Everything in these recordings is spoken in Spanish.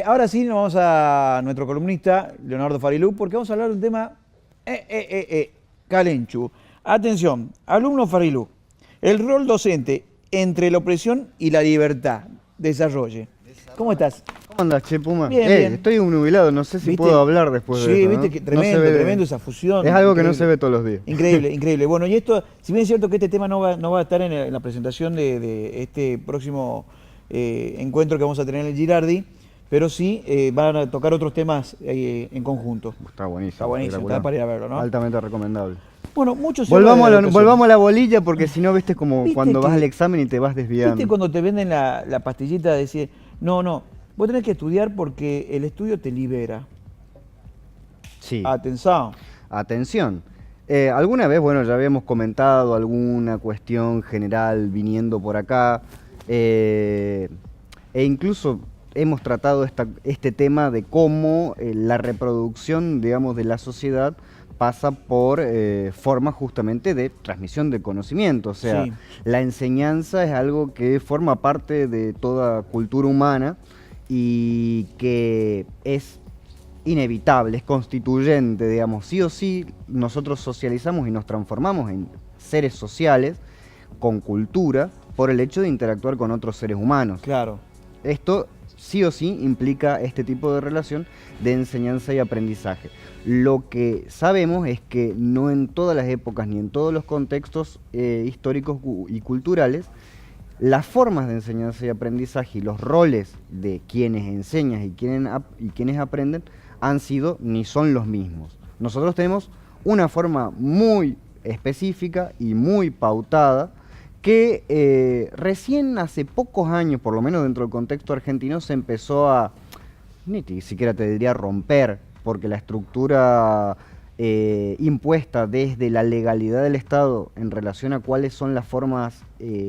Ahora sí, nos vamos a nuestro columnista, Leonardo Farilú, porque vamos a hablar de un tema calenchu. Atención, alumno Farilú, el rol docente entre la opresión y la libertad. Desarrolle. ¿Cómo estás? ¿Cómo andas, Che Puma? Bien, bien. Estoy nubilado, no sé si ¿Viste? puedo hablar después de Sí, esto, viste ¿no? que No tremendo, se ve- tremendo esa fusión. Es algo que no Increíble. se ve todos los días. Increíble, increíble. Bueno, y esto, si bien es cierto que este tema no va a estar en la presentación de este próximo encuentro que vamos a tener en el Girardi, pero sí van a tocar otros temas en conjunto. Está buenísimo. Está buenísimo, espectacular. está para ir a verlo, ¿no? Altamente recomendable. Bueno, mucho se habla de la educación. Volvamos a la bolilla porque si no, viste como ¿Viste cuando vas que- al examen y te vas desviando. ¿Viste cuando te venden la pastillita de decir, no, vos tenés que estudiar porque el estudio te libera? Sí. Atención. Atención. Alguna vez, bueno, ya habíamos comentado alguna cuestión general viniendo por acá, e incluso hemos tratado este tema de cómo la reproducción, digamos, de la sociedad pasa por formas justamente de transmisión de conocimiento. O sea, Sí. la enseñanza es algo que forma parte de toda cultura humana y que es inevitable, es constituyente, digamos, sí o sí nosotros socializamos y nos transformamos en seres sociales con cultura por el hecho de interactuar con otros seres humanos. Claro. Esto sí o sí implica este tipo de relación de enseñanza y aprendizaje. Lo que sabemos es que no en todas las épocas ni en todos los contextos históricos y culturales las formas de enseñanza y aprendizaje y los roles de quienes enseñan y quienes aprenden han sido ni son los mismos. Nosotros tenemos una forma muy específica y muy pautada que recién hace pocos años, por lo menos dentro del contexto argentino, se empezó a, ni siquiera te diría romper, porque la estructura impuesta desde la legalidad del Estado en relación a cuáles son las formas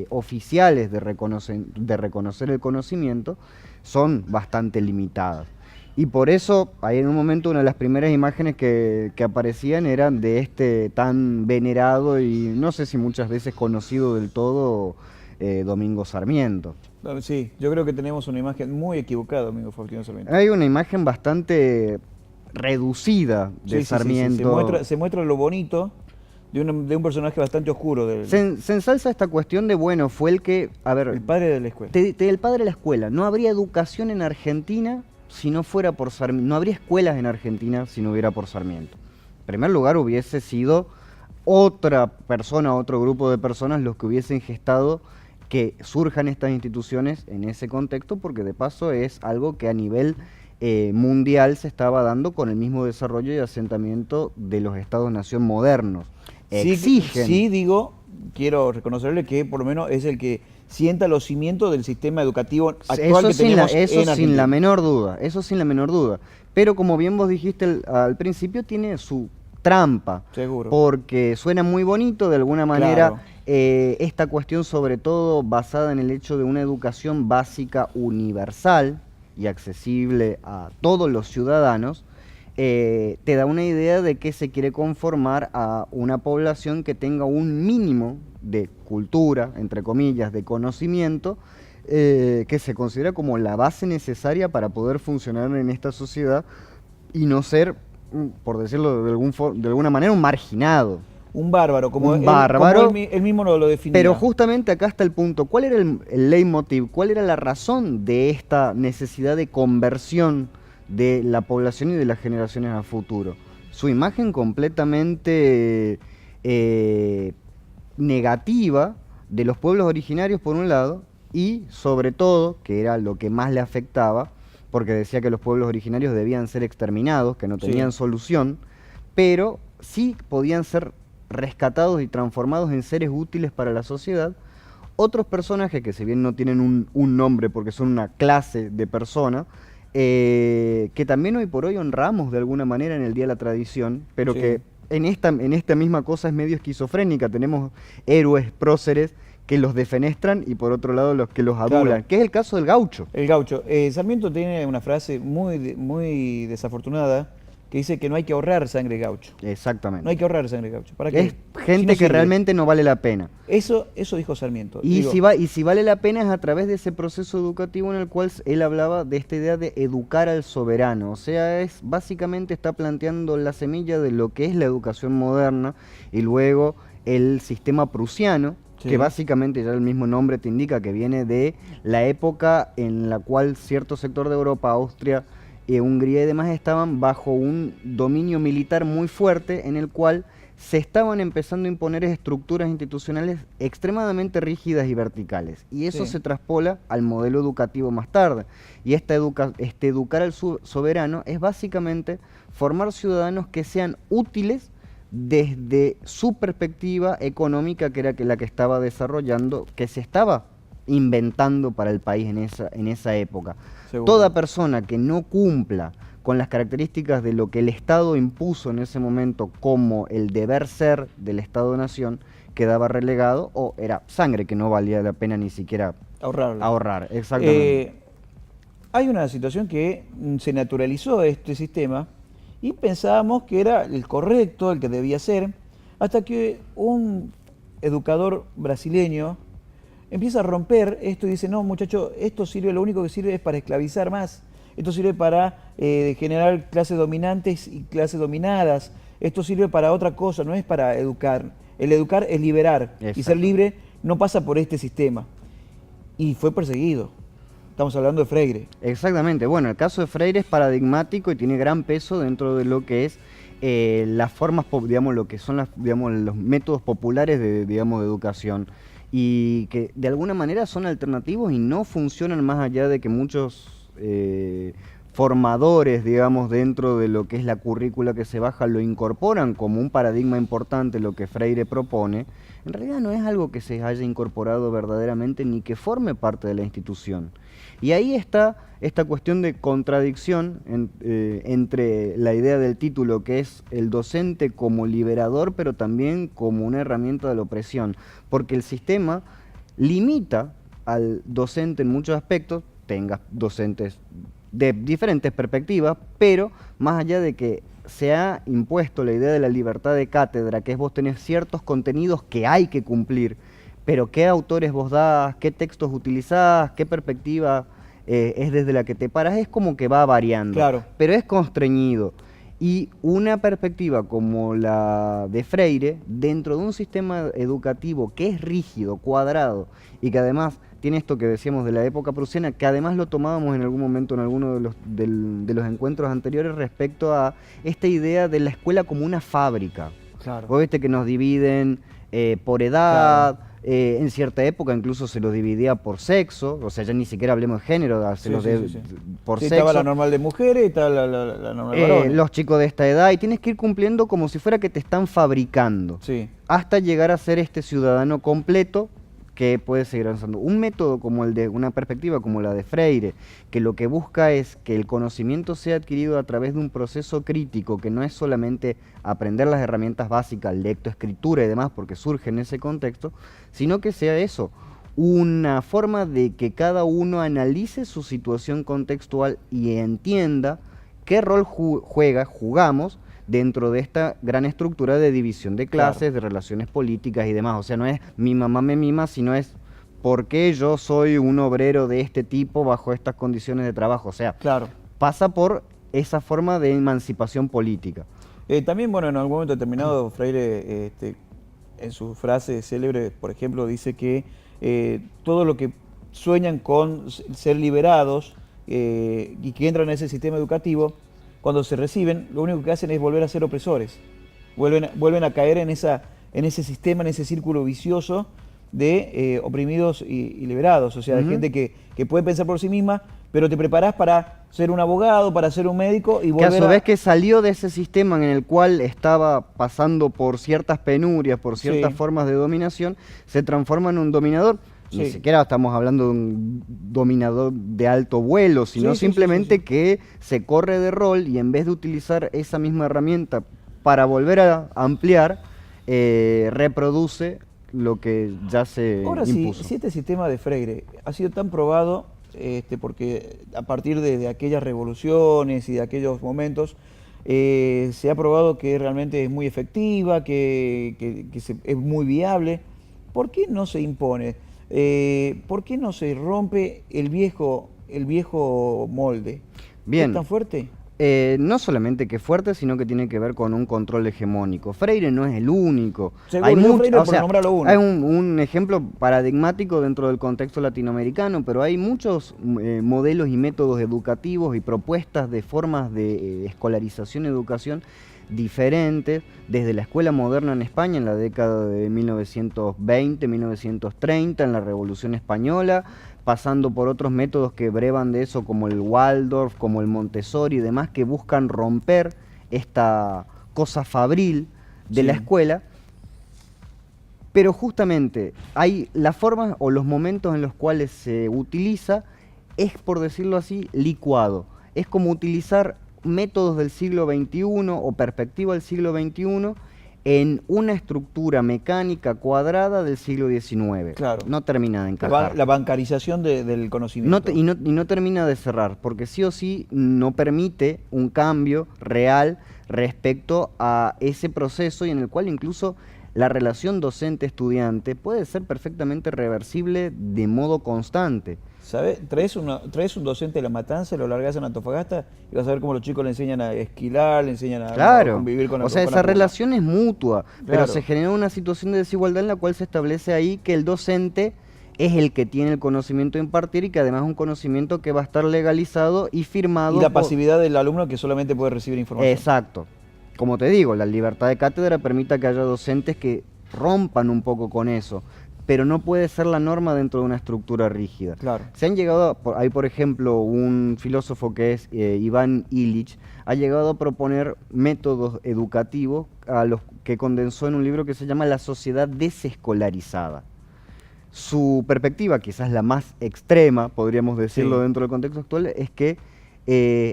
oficiales de reconocer el conocimiento son bastante limitadas. Y por eso, ahí en un momento, una de las primeras imágenes que aparecían eran de este tan venerado y no sé si muchas veces conocido del todo Domingo Sarmiento. Sí, yo creo que tenemos una imagen muy equivocada, amigo Faustino Sarmiento. Hay una imagen bastante reducida de Sí. Sarmiento. Se muestra lo bonito de un personaje bastante oscuro. Se ensalza esta cuestión de, bueno, fue el que, a ver, El padre de la escuela. el padre de la escuela. No habría educación en Argentina si no fuera por Sarmiento. No habría escuelas en Argentina si no hubiera por Sarmiento. En primer lugar, hubiese sido otra persona, otro grupo de personas los que hubiesen gestado que surjan estas instituciones en ese contexto, porque de paso es algo que a nivel mundial se estaba dando con el mismo desarrollo y asentamiento de los estados-nación modernos. Exigen. Sí, digo, quiero reconocerle que por lo menos es el que sienta los cimientos del sistema educativo actual que tenemos en Eso sin Argentina. la menor duda, eso sin la menor duda. Pero como bien vos dijiste al principio, tiene su trampa. Seguro. Porque suena muy bonito de alguna manera. Claro. Esta cuestión sobre todo basada en el hecho de una educación básica universal y accesible a todos los ciudadanos, te da una idea de que se quiere conformar a una población que tenga un mínimo de cultura, entre comillas, de conocimiento, que se considera como la base necesaria para poder funcionar en esta sociedad y no ser, por decirlo de alguna manera, un marginado. Un bárbaro, como él mismo lo definía. Pero justamente acá está el punto. ¿Cuál era el leitmotiv? ¿Cuál era la razón de esta necesidad de conversión de la población y de las generaciones a futuro? Su imagen completamente negativa de los pueblos originarios por un lado y sobre todo, que era lo que más le afectaba, porque decía que los pueblos originarios debían ser exterminados, que no tenían solución, pero sí podían ser rescatados y transformados en seres útiles para la sociedad. Otros personajes que si bien no tienen un nombre porque son una clase de persona, que también hoy por hoy honramos de alguna manera en el Día de la Tradición, pero que en esta misma cosa es medio esquizofrénica. Tenemos héroes próceres que los defenestran y por otro lado los que los adulan, que es el caso del gaucho. El gaucho. Sarmiento tiene una frase muy desafortunada que dice que no hay que ahorrar sangre gaucho. Exactamente. No hay que ahorrar sangre gaucho. ¿Para Es qué? gente Si no que sirve. realmente no vale la pena. Eso dijo Sarmiento. Y Digo, si vale la pena es a través de ese proceso educativo en el cual él hablaba de esta idea de educar al soberano. O sea, básicamente está planteando la semilla de lo que es la educación moderna y luego el sistema prusiano, Sí. que básicamente ya el mismo nombre te indica que viene de la época en la cual cierto sector de Europa, Austria, Hungría y demás estaban bajo un dominio militar muy fuerte en el cual se estaban empezando a imponer estructuras institucionales extremadamente rígidas y verticales. Y eso Sí. se traspola al modelo educativo más tarde. Y educar al soberano es básicamente formar ciudadanos que sean útiles desde su perspectiva económica, que era la que estaba desarrollando, que se estaba inventando para el país en esa época. Seguro. Toda persona que no cumpla con las características de lo que el Estado impuso en ese momento como el deber ser del Estado-Nación, quedaba relegado o era sangre que no valía la pena ni siquiera ahorrarlo. ahorrar. Exactamente. Hay una situación que se naturalizó este sistema y pensábamos que era el correcto, el que debía ser, hasta que un educador brasileño empieza a romper esto y dice, no muchacho, esto sirve, lo único que sirve es para esclavizar más, esto sirve para generar clases dominantes y clases dominadas, esto sirve para otra cosa, no es para educar. El educar es liberar y ser Exacto. libre no pasa por este sistema. Y fue perseguido. Estamos hablando de Freire. Exactamente. Bueno, el caso de Freire es paradigmático y tiene gran peso dentro de lo que es las formas, digamos, lo que son digamos, los métodos populares de educación y que de alguna manera son alternativos y no funcionan más allá de que muchos formadores, digamos, dentro de lo que es la currícula que se baja, lo incorporan como un paradigma importante, lo que Freire propone. En realidad no es algo que se haya incorporado verdaderamente ni que forme parte de la institución. Y ahí está esta cuestión de contradicción entre la idea del título, que es el docente como liberador, pero también como una herramienta de la opresión, porque el sistema limita al docente en muchos aspectos, tengas docentes de diferentes perspectivas, pero más allá de que se ha impuesto la idea de la libertad de cátedra, que es vos tenés ciertos contenidos que hay que cumplir, pero qué autores vos das, qué textos utilizás, qué perspectiva es desde la que te paras, es como que va variando, Claro. pero es constreñido. Y una perspectiva como la de Freire, dentro de un sistema educativo que es rígido, cuadrado, y que además tiene esto que decíamos de la época prusiana, que además lo tomábamos en algún momento en alguno de los encuentros anteriores respecto a esta idea de la escuela como una fábrica. Claro. Vos viste que nos dividen por edad, en cierta época incluso se los dividía por sexo, o sea, ya ni siquiera hablemos de género, Sí, sí. por Sí, sexo. estaba la normal de mujeres y estaba la normal de varones. Los chicos de esta edad, y tienes que ir cumpliendo como si fuera que te están fabricando, Sí. hasta llegar a ser este ciudadano completo que puede seguir avanzando. Un método como el de una perspectiva como la de Freire, que lo que busca es que el conocimiento sea adquirido a través de un proceso crítico, que no es solamente aprender las herramientas básicas, lectoescritura y demás, porque surge en ese contexto, sino que sea eso, una forma de que cada uno analice su situación contextual y entienda qué rol jugamos dentro de esta gran estructura de división de clases, Claro. de relaciones políticas y demás. O sea, no es mi mamá me mima, sino es por qué yo soy un obrero de este tipo bajo estas condiciones de trabajo. O sea, Claro. pasa por esa forma de emancipación política. También, bueno, en algún momento determinado, Freire, en su frase célebre, por ejemplo, dice que todo lo que sueñan con ser liberados y que entran en ese sistema educativo, cuando se reciben, lo único que hacen es volver a ser opresores. Vuelven a caer en ese sistema, en ese círculo vicioso de oprimidos y liberados. O sea, de gente que puede pensar por sí misma, pero te preparás para ser un abogado, para ser un médico y Que volver a su vez que salió de ese sistema en el cual estaba pasando por ciertas penurias, por ciertas Sí. formas de dominación, se transforma en un dominador. Ni Sí. siquiera estamos hablando de un dominador de alto vuelo, sino Sí, sí, simplemente sí. que se corre de rol y en vez de utilizar esa misma herramienta para volver a ampliar, reproduce lo que ya se Ahora, impuso. si este sistema de Freire ha sido tan probado, porque a partir de aquellas revoluciones y de aquellos momentos, Se ha probado que realmente es muy efectiva, es muy viable. ¿Por qué no se impone? ¿Por qué no se rompe el viejo molde? ¿Es Bien, tan fuerte? no solamente que es fuerte, sino que tiene que ver con un control hegemónico. Freire no es el único. Hay Seguro, digo Freire o por sea, nombrarlo hay uno. un ejemplo paradigmático dentro del contexto latinoamericano, pero hay muchos modelos y métodos educativos y propuestas de formas de escolarización y educación diferentes, desde la escuela moderna en España en la década de 1920, 1930, en la Revolución Española, pasando por otros métodos que brevan de eso, como el Waldorf, como el Montessori y demás, que buscan romper esta cosa fabril de la Sí, escuela. Pero justamente hay las formas o los momentos en los cuales se utiliza, es, por decirlo así, licuado. Es como utilizar métodos del siglo XXI o perspectiva del siglo XXI en una estructura mecánica cuadrada del siglo XIX. claro. No termina de encajar. La bancarización del conocimiento. Y no termina de cerrar, porque sí o sí no permite un cambio real respecto a ese proceso y en el cual incluso la relación docente-estudiante puede ser perfectamente reversible de modo constante. ¿Sabes? Traes un docente de La Matanza, lo largas en Antofagasta y vas a ver cómo los chicos le enseñan a esquilar, le enseñan a Claro, convivir con o sea, con esa la puma. relación es mutua, pero Claro, se genera una situación de desigualdad en la cual se establece ahí que el docente es el que tiene el conocimiento a impartir y que además es un conocimiento que va a estar legalizado y y firmado la por... pasividad del alumno que solamente puede recibir información. Exacto. Como te digo, la libertad de cátedra permite que haya docentes que rompan un poco con eso, pero no puede ser la norma dentro de una estructura rígida. Claro. Se han llegado, hay por ejemplo un filósofo que es Iván Illich, ha llegado a proponer métodos educativos a los que condensó en un libro que se llama La sociedad desescolarizada. Su perspectiva, quizás la más extrema, podríamos decirlo Sí, dentro del contexto actual, es que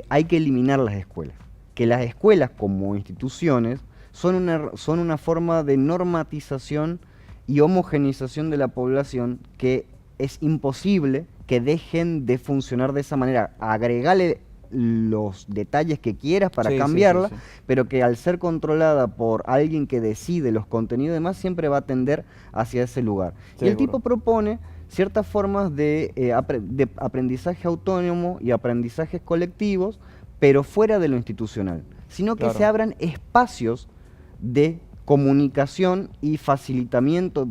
hay que eliminar las escuelas. Que las escuelas como instituciones son una forma de normatización y homogenización de la población que es imposible que dejen de funcionar de esa manera. Agregale los detalles que quieras para sí, sí, sí, cambiarla, sí. pero que al ser controlada por alguien que decide los contenidos y demás, siempre va a tender hacia ese lugar. Y el tipo Seguro. propone ciertas formas de aprendizaje autónomo y aprendizajes colectivos, pero fuera de lo institucional, sino que se Claro. abran espacios de comunicación y facilitamiento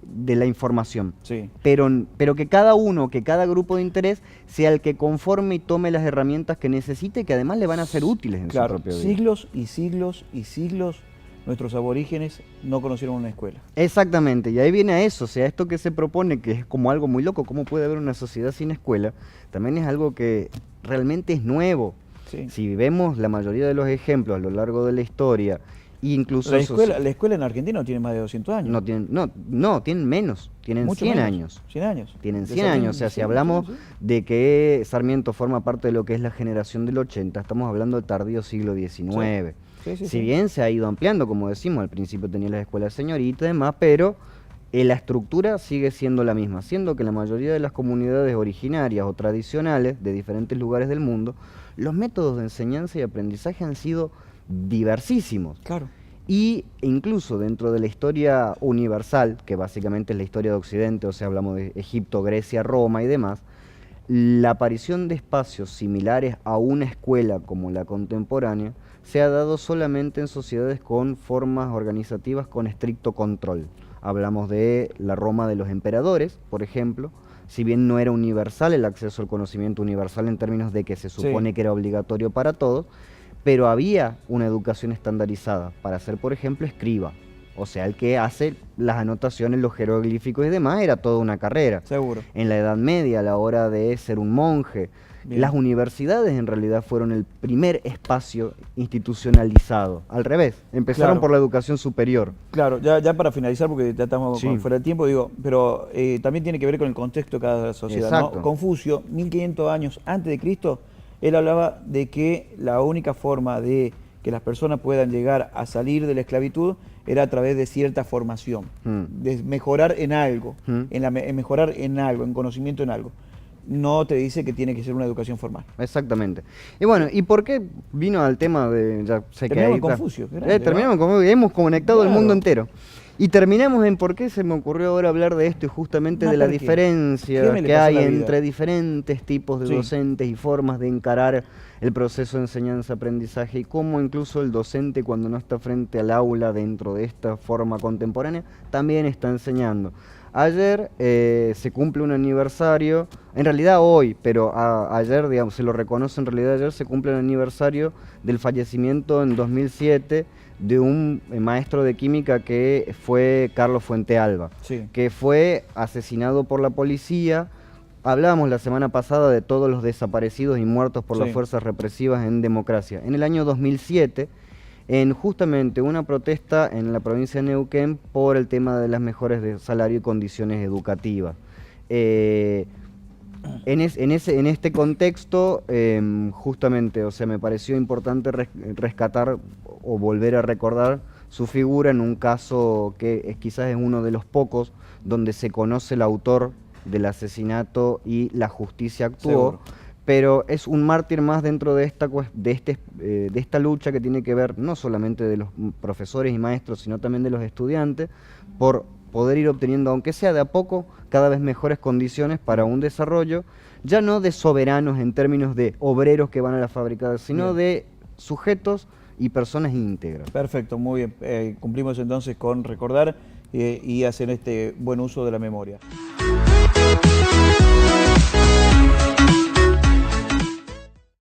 de la información. Sí. Pero que cada uno, que cada grupo de interés sea el que conforme y tome las herramientas que necesite, que además le van a ser útiles en su Claro, propia vida. siglos y siglos y siglos nuestros aborígenes no conocieron una escuela. Exactamente, y ahí viene a eso, o sea, esto que se propone, que es como algo muy loco, ¿cómo puede haber una sociedad sin escuela? También es algo que realmente es nuevo. Sí. Si vemos la mayoría de los ejemplos a lo largo de la historia, incluso La escuela en Argentina no tiene más de 200 años. no, tienen menos, tienen Mucho 100 menos. años. 100 años. Tienen De 100 años, o Sarmiento, sea, si sí, hablamos sí, sí. de que Sarmiento forma parte de lo que es la generación del 80, estamos hablando del tardío siglo XIX. Sí, sí, Si sí. bien se ha ido ampliando, como decimos, al principio tenía las escuelas señoritas y demás, pero la estructura sigue siendo la misma, siendo que la mayoría de las comunidades originarias o tradicionales de diferentes lugares del mundo, los métodos de enseñanza y aprendizaje han sido diversísimos. Claro. Y incluso dentro de la historia universal, que básicamente es la historia de Occidente, o sea, hablamos de Egipto, Grecia, Roma y demás, la aparición de espacios similares a una escuela como la contemporánea se ha dado solamente en sociedades con formas organizativas con estricto control. Hablamos de la Roma de los emperadores, por ejemplo, si bien no era universal el acceso al conocimiento universal en términos de que se supone Sí. que era obligatorio para todos, pero había una educación estandarizada para ser, por ejemplo, escriba. O sea, el que hace las anotaciones, los jeroglíficos y demás, era toda una carrera. Seguro. En la Edad Media, a la hora de ser un monje, Bien. las universidades en realidad fueron el primer espacio institucionalizado. Al revés, empezaron Claro. por la educación superior. Claro, ya para finalizar, porque ya estamos Sí. fuera de tiempo, digo, pero también tiene que ver con el contexto de cada sociedad, ¿no? Exacto. Confucio, 1500 años antes de Cristo, él hablaba de que la única forma de que las personas puedan llegar a salir de la esclavitud era a través de cierta formación, de mejorar en algo, en mejorar en algo, en conocimiento en algo. no te dice que tiene que ser una educación formal. Exactamente. Y bueno, ¿y por qué vino al tema de, ya sé que Terminamos ahí en Confucio, qué grande, terminamos ¿no? en Confucio, hemos conectado el Claro. mundo entero. Y terminamos en por qué se me ocurrió ahora hablar de esto y justamente No, de la ¿por qué? ¿Qué diferencia me le que pasó a hay la vida? entre diferentes tipos de Sí. docentes y formas de encarar el proceso de enseñanza-aprendizaje y cómo incluso el docente cuando no está frente al aula dentro de esta forma contemporánea también está enseñando. Ayer se cumple un aniversario, en realidad hoy, pero ayer, digamos, se lo reconoce en realidad ayer, se cumple el aniversario del fallecimiento en 2007 de un maestro de química que fue Carlos Fuentealba, Sí. que fue asesinado por la policía. Hablábamos la semana pasada de todos los desaparecidos y muertos por las Sí. fuerzas represivas en democracia. En el año 2007, en justamente una protesta en la provincia de Neuquén por el tema de las mejores de salario y condiciones educativas. En este contexto, justamente, o sea, me pareció importante rescatar o volver a recordar su figura en un caso que quizás es uno de los pocos donde se conoce el autor del asesinato y la justicia actuó. Seguro. Pero es un mártir más dentro de esta lucha que tiene que ver no solamente de los profesores y maestros, sino también de los estudiantes, por poder ir obteniendo, aunque sea de a poco, cada vez mejores condiciones para un desarrollo, ya no de soberanos en términos de obreros que van a la fábrica, sino Bien. de sujetos y personas íntegras. Perfecto, muy bien. Cumplimos entonces con recordar y hacer este buen uso de la memoria.